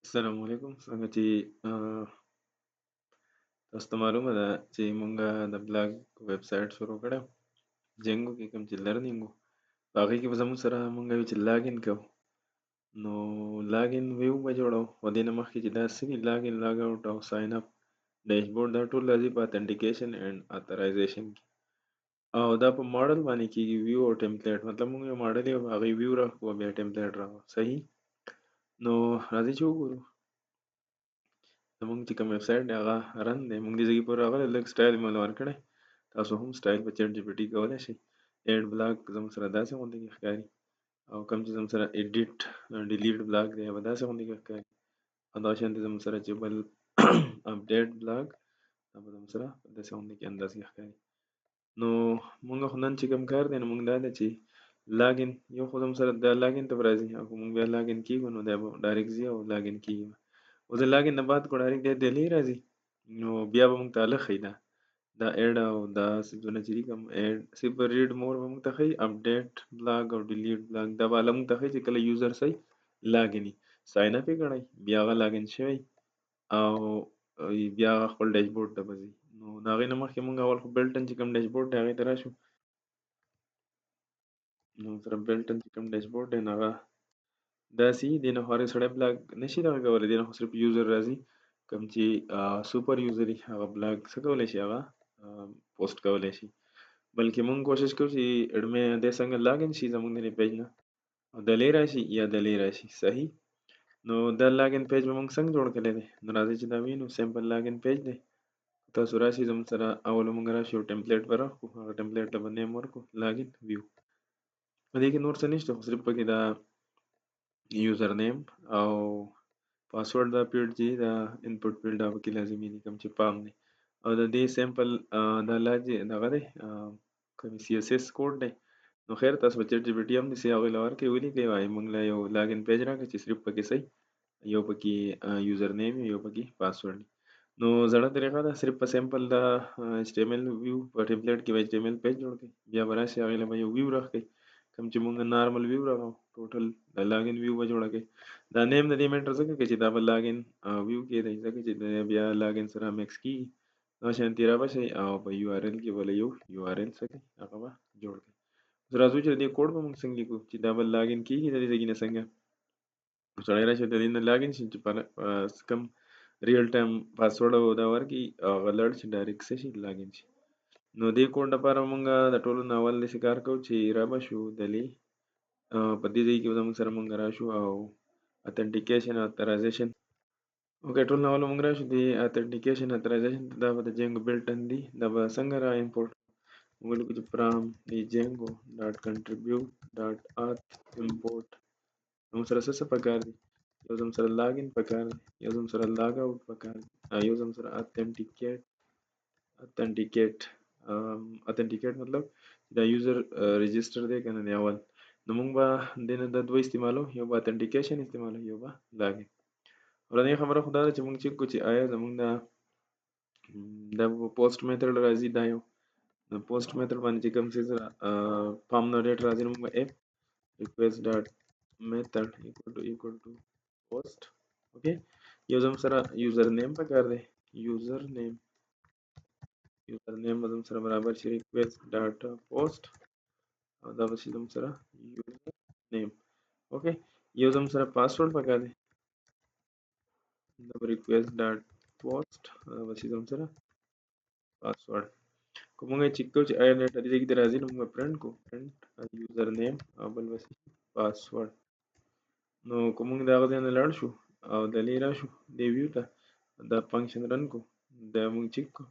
السلام علیکم څنګه چې تاسو ته معلومه ده چې مونږه د بلاګ ویب سایټ شروع کړو جنګو کې کوم چې لرنینګ وو په هغې کې به زموږ سره مونږ وی چې لاګین کوو نو لاګین ویو به جوړو خو دې نه مخکې چې دا څه دي لاګین لاګ آوټ او ساین اپ ډیشبورډ دا ټول راځي په authentication and authorization کې او دا په ماډل باندې کېږي ویو او ټمپلیټ مطلب مونږ یو ماډل یو هغې ویو راکړو بیا ټمپلیټ راکړو صحیح نو راځئ چې وګورو زمونږ چې کوم ویب سایټ دی هغه رن دی مونږ دې ځای پورې راغلی لږ سټایل مې ول ورکړی تاسو هم سټایل په چیټ جی پي ټي کولی شئ ایډ بلاک زموږ سره داسې غوندې کې ښکاري او کوم چې زموږ سره ایډیټ ډیلیټ بلاک دی به داسې غوندې کې ښکاري او دا شانتې زموږ سره چې بل اپډیټ بلاک دا به زموږ سره په داسې غوندې کې انداز کې ښکاري نو مونږ خو نن چې کوم کار دی نو مونږ دا دی چې لاګین یو خو زموږ سره دا لاګین ته به راځي او که مونږ بیا لاګین کېږو نو دا به ډایرکټ ځي او لاګین کېږي او د لاګین نه بعد کو ډایرکټ دی دهلی راځي نو بیا به مونږ ته هله ښیي دا ایډ او دا سیبونه چې دي کوم ایډ سیب ریډ مور به مونږ ته ښیي اپډیټ بلاګ او ډیلیټ بلاګ دا به هله مونږ ته ښیي چې کله یوزر صحیح لاګیني ساین اپ یې کړی بیا هغه لاګین شوی او بیا هغه خپل ډیشبورډ ته به ځي نو د هغې نه مخکې مونږ اول خو بلټن چې کوم ډیشبورډ دی هغې ته راشو نو سره بلټن چې کوم ډیشبورډ دی نو هغه داسې دې نه خو هر سړی بلاګ نشي دغه کولی دې نه خو صرف یوزر راځي کوم چې سوپر یوزر وي هغه بلاګ څه کولی شي هغه پوسټ کولی شي بلکې مونږ کوشش کوو چې اډمه دې څنګه لاګین شي زمونږ د پیج نه او دلې راشي یا دلې راشي صحیح نو دا لاګین پیج به مونږ څنګه جوړ کړی دی نو راځئ چې دا وینو سیمپل لاګین پیج دی تاسو راشي زموږ سره اول مونږ راشو یو ټمپلیټ به راکړو هغه ټمپلیټ ته به نیم ورکړو لاګین ویو په دې کې نور څه نشته خو صرف پکې دا یوزر نیم او پاسورډ دا پیډ چې دا انپوټ فیلډ دا پکې لازمي دي کوم چې پام دی او د دې سیمپل دا لاجې دغه دی کوم سی اس اس کوډ دی نو خیر تاسو په چیټ جی پی ټي هم داسې هغوی له ورکړئ ولیکئ وایي موږ له یو لاګین پیج راکړئ چې صرف پکې صحیح یو پکې یوزر نیم یو پکې پاسورډ نو زړه طریقه ده صرف په سیمپل د ایچ ټي ایم ایل ویو په ټمپلیټ کې به ایچ ټي ایم ایل پیج جوړ کړئ بیا به راشئ هغې له به یو ویو راکړئ کوم چې مونږ نارمل ویو راغو ټوټل د لاګین ویو به جوړه کړئ دا نیم د دې میټر ځکه کوي چې دا به لاګین ویو کې دی ځکه چې بیا لاګین سره میکس کېږي دا شانتې را به شئ او په یو آر ایل کې بله یو یو آر ایل څه کوي هغه به جوړ کړئ اوس راځو چې د دې کوډ به مونږ څنګه لیکو چې دا به لاګین کېږي د دې ځای نه څنګه سړی راشي د دې نه لاګین شي چې کم ریل ټایم پاسورډ او دا ورکړي هغه لاړ شي ډایرکټ څه شي لاګین شي نو دې کوډ لپاره مونږ د ټولو نه اول داسې کار کوو چې را به شو دلې په دې ځای کې به زموږ سره مونږ راشو او authentication authorization اوکې ټول نه اول مونږ راشو د authentication authorization دا به د جنګو بلټن دی دا به څنګه را امپورټ مونږ لیکو چې فرام دی جنګو ډاټ کنټریبیوټ ډاټ auth import زموږ سره څه څه پکار دي یو زموږ سره لاګین پکار دی یو زموږ سره لاګ آوټ پکار دی یو زموږ سره authenticated مطلب دا یوزر رجسټر دی کنه دی اول نو مونږ به د نه د دوه استعمالو یو به authentication استعمالو یو به لاګین ورنۍ خبره خو دا ده چې مونږ چیک کړو چې آیا زمونږ دا پوسټ میتھډ راځي دا یو د پوسټ میتھډ باندې چې کوم څه پام نو ډیټ راځي نو موږ اف request dot method equal to post اوکې یو زموږ سره یوزر نیم پکار دی یوزر نیم به زموږ سره برابر شي request dot post او دا به شي زموږ سره یوزر نیم اوکې یو زموږ سره پاسورډ پکار دی دا به request dot post دا به شي زموږ سره پاسورډ که موږ یې چیک کوو چې آیا ډیټا دې ځای کې راځي نو موږ پرنټ کوو پرنټ یوزر نیم او بل به شي پاسورډ نو که موږ د هغه ځای نه لاړ شو او دلې راشو دې ویو ته دا فنکشن رن کو دا موږ چیک کو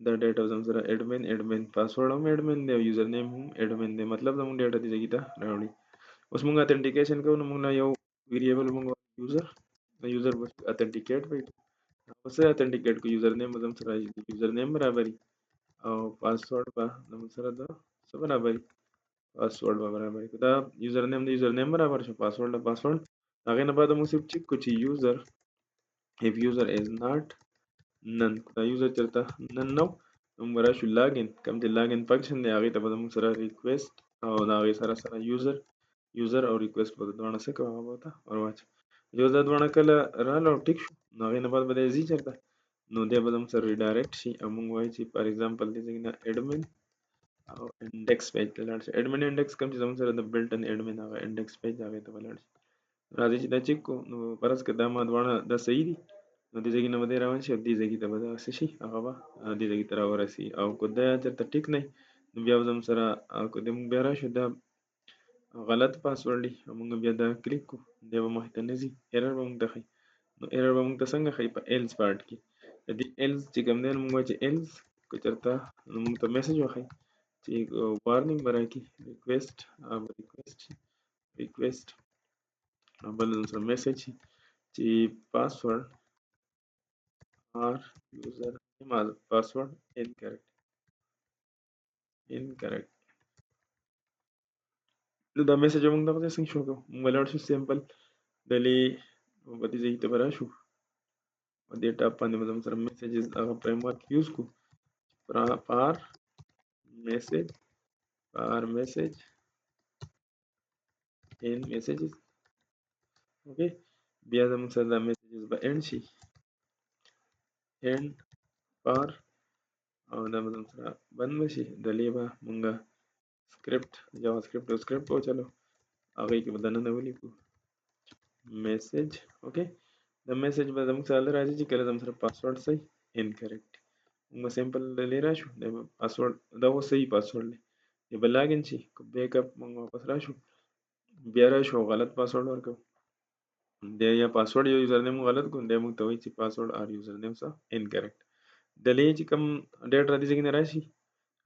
دا ډیټا زموږ سره اډمن پاسورډ هم اډمن دی او یوزر نیم هم اډمن دی مطلب زموږ ډیټا دې ځای ته راوړي اوس موږ authentication کوو نو موږ له یو ویریبل موږ یوزر بس authenticated وي اوس authenticated کو یوزر نیم زموږ سره یوزر نیم برابري او پاسورډ به زموږ سره د څه برابري پاسورډ به برابري دا یوزر نیم برابر شو پاسورډ د پاسورډ هغه نه بعد موږ صرف چیک کو چې یوزر if user is not none دا یوزر چرته نن نو موږ راشو لاګین کوم چې لاګین فنکشن دی هغه ته به موږ سره ریکوست او دا هغه سره یوزر او ریکوست په دوه څه کوو هغه ته ورواچ یو دا دواړه کله رااله او ټیک شو نو هغې نه بعد به دی ځي چېرته نو دی به زموږ سره ریډایرکټ شي او موږ وایو چې فار اګزامپل دې ځای نه اډمن او انډیکس پیج ته لاړ شي. اډمن انډیکس کوم چې زموږ سره د بلټن اډمن هغه انډیکس پیج هغې ته به لاړ شي. راځي چې دا چیک کو نو فرض که دا ما دواړه دا صحیح دي نو دې ځای کې نه به دی روان شي او دې ځای کې ته به دا څه شي هغه به دې ځای کې ته راورسي او که دا چېرته ټیک نه وي نو بیا به زموږ سره که د موږ بیا راشو دا غلط پاسورډ دی او موږ بیا دا کلیک کو دی به مخې ته نه ځي ایرر به موږ ته ښایي. نو ایرر به موږ ته څنګه ښایي په ایلز پارټ کې د دې ایلز چې کوم دی نو موږ وایو چې ایلز که چېرته نو موږ ته میسج وښایي چې وارنینګ به راکړي ریکویسټ ریکویسټ بل سره میسج شي چې پاسورډ or user name or password incorrect. نو دا میسج موږ دغه څنګه شو کوو موږ ولاړ شو سیمپل دلې په دې ځای ته به راشو په دې ټاپ باندې به زموږ سره میسیجز هغه فریم ورک یوز کو فار میسج in messages اوکې بیا زموږ سره دا میسیجز به اینډ شي اینډ فار او دا به زموږ سره بند به شي دلې به موږ سکرپټ جاوا سکرپټ او سکرپټ وچلو هغې کې به دننه ولیکو میسج اوکې د میسج به زموږ سره راځي چې کله زموږ سره پاسورډ صحیح انکریکټ موږ سیمپل دلې راشو د پاسورډ دا اوس صحیح پاسورډ دی دی به لاګین شي بیک اپ موږ واپس راشو بیا راشو غلط پاسورډ ورکړو دی یا پاسورډ یا یوزر نیم غلط کو دی موږ ته وایي چې پاسورډ اور یوزر نیم څه انکریکټ دلې چې کوم ډیټ را دي ځای نه راشي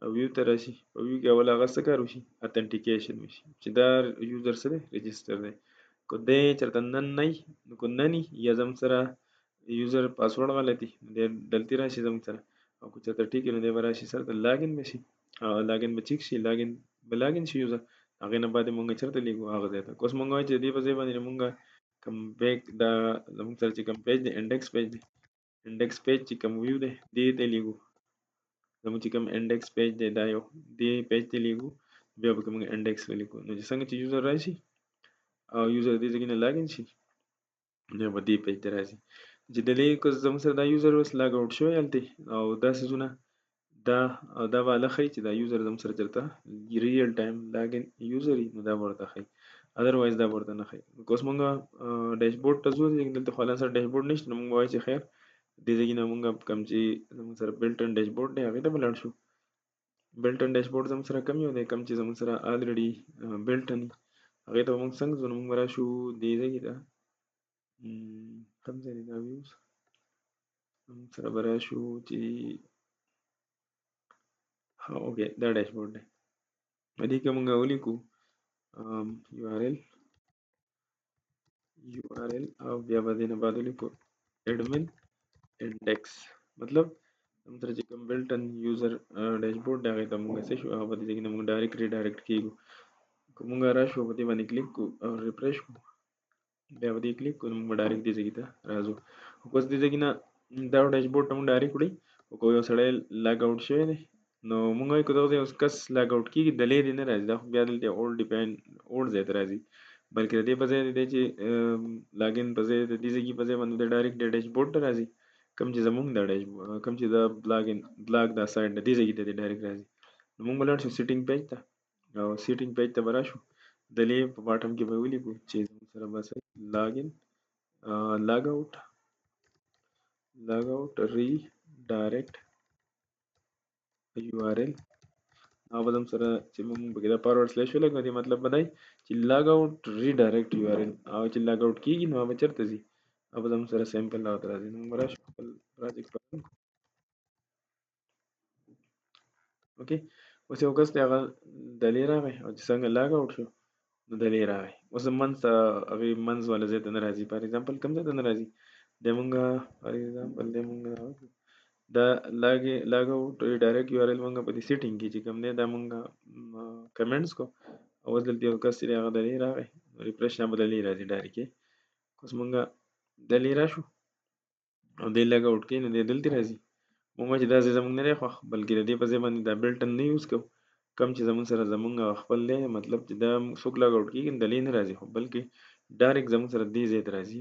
او ویو ته راشي په ویو کې اول هغه څه کار وشي اتنټیکیشن وشي چې دا یوزر څه دی رجسټر دی که دی چېرته نن نه وي نو که نن وي یا زموږ سره یوزر پاسورډ غلطي دی دلتې راشي زموږ سره او که چېرته ټیک وي نو دی به راشي سره ته لاګین به شي لاګین به چیک شي لاګین شي یوزر هغې نه بعد یې مونږ چېرته لیږو هغه ځای ته که اوس مونږ وایو چې دې په ځای باندې مونږ کوم بیک دا زموږ سره چې کوم پیج دی انډیکس پیج دی انډیکس پیج چې کوم ویو دی دې ته لیږو زموږ چې کوم انډیکس پیج دی دا یو دې پیج ته لیږو بیا به موږ انډیکس ولیکو نو چې څنګه چې یوزر راشي او یوزر دې ځای نه لاګین شي نو به دې پیج ته راځي چې دلې که زموږ سره دا یوزر اوس لاګ آوټ شوی هلته او دا څیزونه دا به هله ښایي چې دا یوزر زموږ سره چېرته ریل ټایم لاګین یوزر وي نو دا به ورته ښایي ادروایز دا به ورته نه ښایي که اوس مونږ ډیشبورډ ته ځو دلته خو حالان سره ډیشبورډ نشته نو مونږ وایو چې خیر دې ځای نه مونږ کوم چې زموږ سره بلټن ډیشبورډ دی هغې ته به لاړ شو بلټن ډیشبورډ زموږ سره کوم یو دی کوم چې زموږ سره الریډي بلټن هغې ته به مونږ څنګه ځو نو مونږ به راشو دې ځای کې ته کوم ځای دی دا ویوز مونږ سره به راشو چې اوکې دا ډیشبورډ دی په دې کې مونږ ولیکو URL او بیا به دې نه بعد ولیکو admin index مطلب زموږ سره چې کوم بلټن یوزر ډیشبورډ دی هغې ته مونږ څه شو هغه به دې ځای کې نه مونږ ډایرکټ ریډایرکټ کېږو که مونږ راشو په دې باندې کلیک کو او ریفریش کو بیا به دې کلیک کو نو مونږ به ډایرکټ دې ځای کې ته راځو خو اوس دې ځای کې نه دا ډیشبورډ ته مونږ ډایرکټ وړي او که یو سړی لاګ آوټ شوی دی نو مونږ وایو که دغه ځای اوس کس لاګ آوټ کېږي دلې دې نه راځي دا خو بیا دلته اولډ ځای ته راځي بلکې د دې په ځای دی چې لاګین په ځای د دې ځای په ځای باندې د ډایرکټ د ډیشبورډ ته راځي کوم چې زمونږ د کوم چې د بلاګ دا سایډ د دې ځای ته ډایرکټ راځي نو مونږ به لاړ شو سیټینګ پیج ته او سیټینګ پیج ته به راشو دلې په باټم کې به ولیکو چې زموږ سره به لاګین لاګ آوټ ری ډایرکټ URL او به زموږ سره چې مونږ پکې دا فارورډ سلیش ولګو دې مطلب به دی چې لاګ آوټ ری ډایرکټ URL او چې لاګ آوټ کېږي نو هغه به چېرته ځي او به زموږ سره سیمپل هغه ته راځي نو موږ به راشو خپل پروجیکټ ته اوکې اوس یو کس دی هغه دلې راغی او چې څنګه لاګ آوټ شو نو دلې راغی اوس منځ ته هغې منځ والا ځای ته نه راځي فار ایگزامپل کوم ځای ته نه راځي دی مونږ فار ایگزامپل دی مونږ دا لاګ آوټ ډایرکټ URL مونږ په دې سیټینګ کې چې کوم دی دا مونږ کمنټس کو اوس دلته یو کس دی هغه دلې راغی ریفریش نه به دلې راځي ډایرکټ اوس مونږ دلې راشو او دی لاګ آوټ کوي نو دی دلته راځي مونږ چې دا ځای زمونږ نه دی خوښ بلکې د دې په ځای باندې دا بلټن نه یوز کوو کوم چې زمونږ سره زمونږ خپل دی مطلب چې دا څوک لاګ آوټ کېږي دلې نه راځي خو بلکې ډایرکټ زموږ سره دې ځای ته راځي،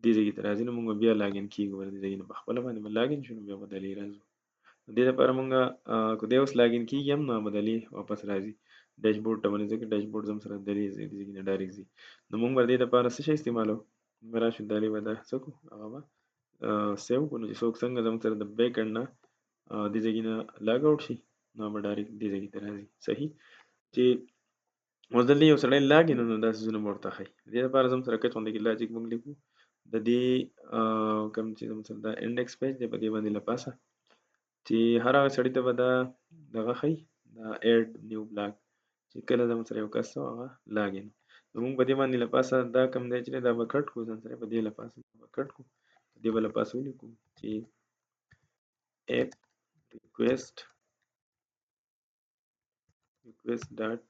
دې ځای ته راځي، نو موږ بیا لاګین کیږو ور دې ځای نه په خپله باندې به لاګین شو، نو بیا به دلې راځو. دې لپاره موږ که دی اوس لاګین کیږي هم نو به دلې واپس راځي ډیشبورډ ته باندې، ځکه ډیشبورډ زموږ سره دلې ځای نه ډایرکټ ځي. نو موږ به دې لپاره څه شی استعمالوو؟ موږ راشو دلې به دا څه کړو، هغه به سیو کړو. نو چې څوک څنګه زموږ سره د بیک انډ نه دې ځای نه لاګ آوټ شي، نو به ډایرکټ دې ځای ته راځي. صحیح. چې اوس دلته یو سړی لاګین نو دا څیزونه به ورته ښایي. دې لپاره زموږ سره کچ غوندې کې لاجیک موږ لیکو. د دې کوم چې زموږ سره دا انډیکس پیج دی په دې باندې له پاسه چې هر هغه سړي ته به دا دغه ښایي، دا ایډ نیو بلاک، چې کله زموږ سره یو کس هغه لاګین. نو موږ په دې باندې له پاسه دا کوم دی چې دا به کټ کړو، ځان سره په دې له پاسه به کټ کړو، دې به له پاسه ولیکو چې app request dot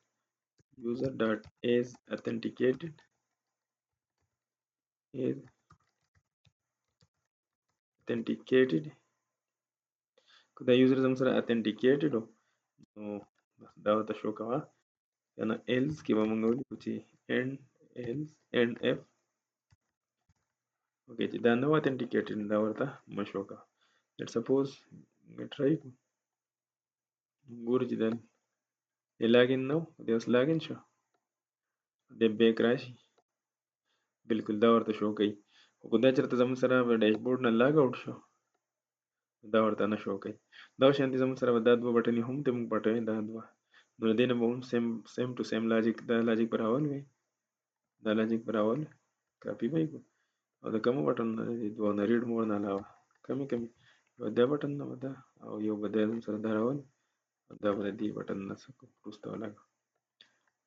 user dot is authenticated is authenticated. که دا یوزر زموږ سره authenticated و نو دا ورته شو کوه کنه. else کې به موږ ولیکو چې else end f اوکې چې دا نو authenticated دا ورته مه شو کوه. let suppose try ګورو چې دا لاګین نو دی اوس لاګین شو، د بیک راشي بالکل دا ورته شو کوي. خو که دا چېرته زموږ سره په ډیشبورډ نه لاګ آوټ شو دا ورته نه شو کوي. دا شانتي زموږ سره به دا دوه بټنې هم ته موږ پټوي، دا دوه، نو د دې نه به هم سیم ټو سیم لاجیک دا لاجیک به راولوي، دا لاجیک به راولوي کاپي به یې کړو او د کومو بټن نه د دوه نه ریډ مور نه علاوه کمې یو دا بټن نه به دا او یو به دا زموږ سره دا راولي، دا به د دې بټن نه څه کړو وروسته ولاګو.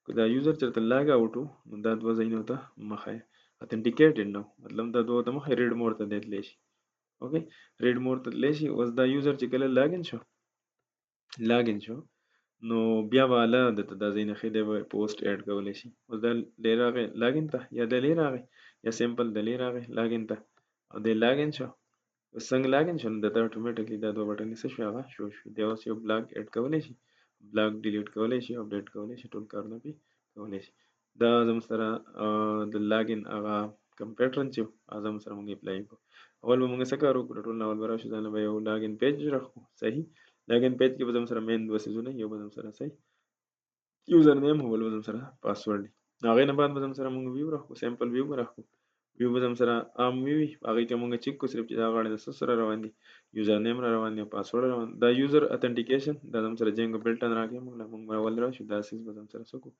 که دا یوزر چېرته لاګ آوټ و نو دا دوه ځایونه ته مه ښایه، اتنټیکیټډ نه مطلب دا دوه ته مه ښایه، ریډ مور ته دی تللی شي. اوکې ریډ مور ته تللی شي. اوس دا یوزر چې کله لاګین شو نو بیا به اله درته دا ځای نه ښیي، دی به پوسټ ایډ کولی شي. اوس دا دی راغی لاګین ته، یا دلې راغی یا سمپل دلې راغی لاګین ته او دی لاګین شو. اوس څنګه لاګین شو نو دته اټومیټکلی دا دوه بټنې څه شوې هغه شو شوې. دی اوس یو بلاک ایډ کولی شي، بلاک ډیلیټ کولی شي، اپډیټ کولی شي، ټول کارونه پې کولی شي. دا زموږ سره د لاګین هغه کوم پیټرن چې هغه زموږ سره موږ اپلای کړو. اول به موږ څه کار وکړو، ټول نه اول به راشو ځان له به یو لاګین پیج راکړو. صحیح. لاګین پیج کې به زموږ سره مین دوه څیزونه، یو به زموږ سره صحیح یوزر نیم او بل به زموږ سره پاسورډ وي. هغې نه بعد به زموږ سره موږ ویو راکړو، سیمپل ویو به راکړو. ویو به زموږ سره عام ویو وي، هغې کې موږ چیک کړو صرف چې دا غاړې د څه سره روان دي، یوزر نیم را روان دي او پاسورډ روان دي. دا یوزر اتنټیکیشن دا زموږ سره جینګو بلټن راکړي، موږ به اول راشو دا سیز به زموږ سره څه کړو،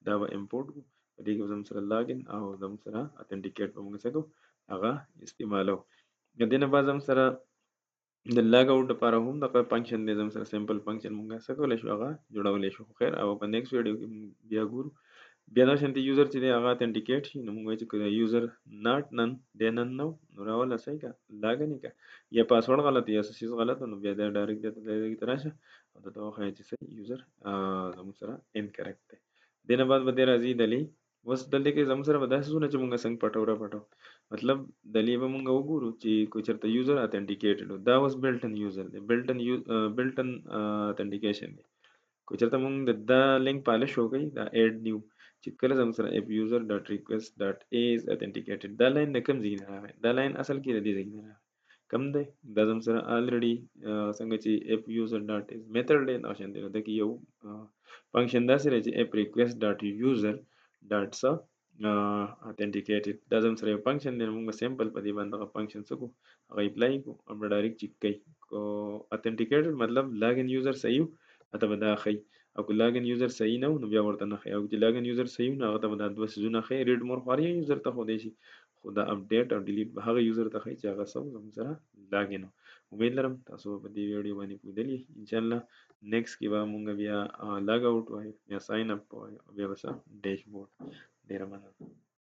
دا به امپورټ کړو. په دې کې به زموږ سره لاګین او زموږ سره اتنټیکیټ به موږ څه کړو هغه استعمالوو. د دې نه بعد زموږ سره د لاګ آوټ لپاره هم دغه فنکشن دی، زموږ سره سمپل فنکشن موږ څه کولی شو هغه جوړولی شو. خیر او په نیکسټ ویډیو کې بیا ګورو. بیا دا شانتي یوزر چې دی هغه اتنټیکیټ شي نو موږ وایو چې که یوزر ناټ نن دی نن نو نو راوله صحیح که لاګن یې که یا پاسورډ غلط یا څه شیز غلط نو بیا دا ډایرکټ دې ته راشه او درته وښایه چې صحیح یوزر زموږ سره انکریکټ دی. دې نه بعد به دی راځي دلې. اوس دلته کې زموږ سره به دا څیزونه چې موږ څنګه پټو مطلب دلې به موږ وګورو چې که چېرته یوزر اتنټیکیټډ و، دا اوس بلټن یوزر دی، بلټن اتنټیکیشن دی. که چېرته موږ د دا لینک پالش وکړئ دا ایډ نیو چې کله زموږ سره اف یوزر ډاټ ریکویسټ ډاټ ایز اتنټیکیټډ دا لاین د کوم ځای نه راغی، دا لاین اصل کې د دې ځای نه راغی کم دی، دا زموږ سره الریډي څنګه چې اف یوزر ډاټ ایز میتھډ دی نو شان دی نو دغه یو فنکشن داسې دی چې اف ریکویسټ ډاټ یوزر ډاټ څه authenticated دا زموږ سره یو فنکشن دی. موږ سمپل په دې باندې هغه فنکشن څه کړو هغه اپلای کړو او ډایرکټ چیک کوي. کو authenticated مطلب لاګین یوزر صحیح اته به دا ښیي، او که لاګین یوزر صحیح نه و نو بیا ورته نه ښیي، او چې لاګین یوزر صحیح و نو هغه ته به دا دوه څیزونه ښیي. ریډ مور خو هر یو یوزر ته ښودی شي، خو دا اپډیټ او ډیلیټ به هغه یوزر ته ښیي چې هغه څه زموږ سره لاګین و. امید لرم تاسو په دې ویډیو باندې پوهېدلي انشاءالله. نیکسټ کې به مونږ بیا لاګ آوټ وایو یا ساین اپ وایو بیا به ډیشبورډ. ډېره مننه.